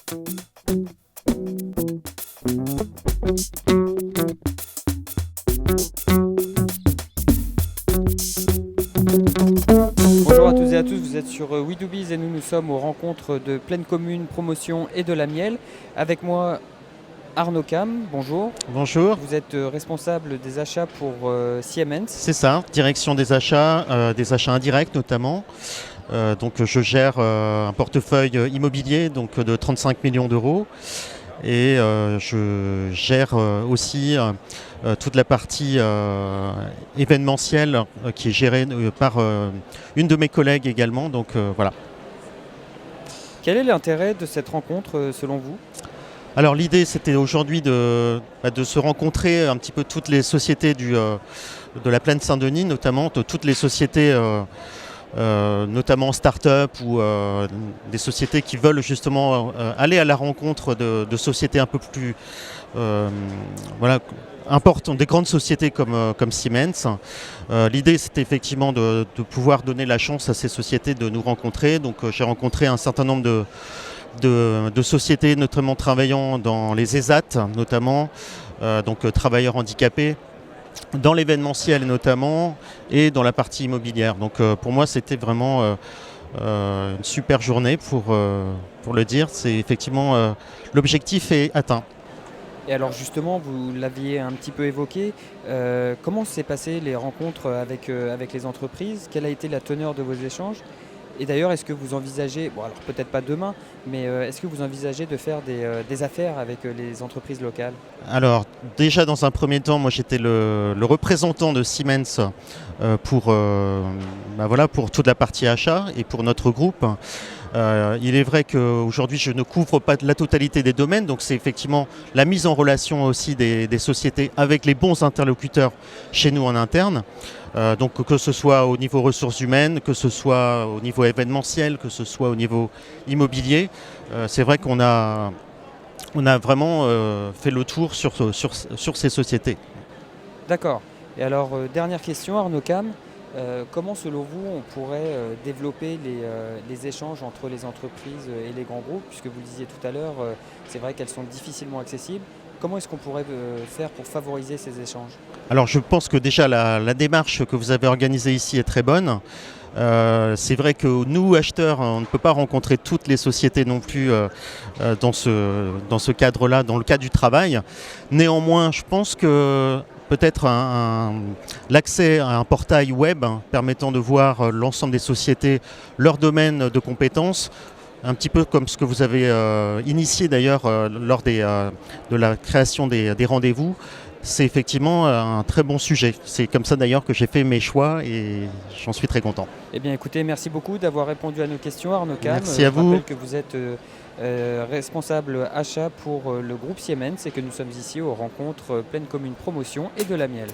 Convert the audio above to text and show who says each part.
Speaker 1: Bonjour à toutes et à tous, vous êtes sur We Do Biz et nous sommes aux rencontres de Pleine Commune Promotion et de la Miel. Avec moi Arnaud Cam, bonjour.
Speaker 2: Bonjour.
Speaker 1: Vous êtes responsable des achats pour Siemens.
Speaker 2: C'est ça, direction des achats indirects notamment. Donc je gère un portefeuille immobilier donc, de 35 millions d'euros et je gère aussi toute la partie événementielle qui est gérée par une de mes collègues également. Donc voilà.
Speaker 1: Quel est l'intérêt de cette rencontre selon vous ?
Speaker 2: Alors l'idée c'était aujourd'hui de se rencontrer un petit peu toutes les sociétés de la Plaine Saint-Denis, notamment toutes les sociétés notamment start-up ou des sociétés qui veulent justement aller à la rencontre de sociétés un peu plus importantes, des grandes sociétés comme Siemens. L'idée c'était effectivement de pouvoir donner la chance à ces sociétés de nous rencontrer. Donc j'ai rencontré un certain nombre de sociétés, notamment travaillant dans les ESAT, notamment, donc travailleurs handicapés, dans l'événementiel notamment, et dans la partie immobilière. Donc pour moi, c'était vraiment une super journée pour le dire. C'est effectivement, l'objectif est atteint.
Speaker 1: Et alors justement, vous l'aviez un petit peu évoqué, comment s'est passé les rencontres avec les entreprises ? Quelle a été la teneur de vos échanges ? Et d'ailleurs, est-ce que vous envisagez, bon alors peut-être pas demain, mais est-ce que vous envisagez de faire des affaires avec les entreprises locales ?
Speaker 2: Alors déjà dans un premier temps, moi j'étais le représentant de Siemens pour toute la partie achat et pour notre groupe. Il est vrai qu'aujourd'hui je ne couvre pas la totalité des domaines, donc c'est effectivement la mise en relation aussi des sociétés avec les bons interlocuteurs chez nous en interne. Donc que ce soit au niveau ressources humaines, que ce soit au niveau événementiel, que ce soit au niveau immobilier, c'est vrai qu'on a vraiment fait le tour sur ces sociétés.
Speaker 1: D'accord. Et alors, dernière question, Arnaud Cam, comment selon vous on pourrait développer les échanges entre les entreprises et les grands groupes, puisque vous le disiez tout à l'heure, c'est vrai qu'elles sont difficilement accessibles. Comment est-ce qu'on pourrait faire pour favoriser ces échanges ?
Speaker 2: Alors je pense que déjà la démarche que vous avez organisée ici est très bonne. C'est vrai que nous, acheteurs, on ne peut pas rencontrer toutes les sociétés non plus dans ce cadre-là, dans le cadre du travail. Néanmoins, je pense que peut-être l'accès à un portail web permettant de voir l'ensemble des sociétés, leur domaine de compétences, un petit peu comme ce que vous avez initié d'ailleurs lors de la création des rendez-vous, c'est effectivement un très bon sujet. C'est comme ça d'ailleurs que j'ai fait mes choix et j'en suis très content.
Speaker 1: Eh bien écoutez, merci beaucoup d'avoir répondu à nos questions, Arnaud Cam.
Speaker 2: Merci à vous.
Speaker 1: Je rappelle que vous êtes responsable achat pour le groupe Siemens et que nous sommes ici aux rencontres Pleine Commune Promotion et de la Miel.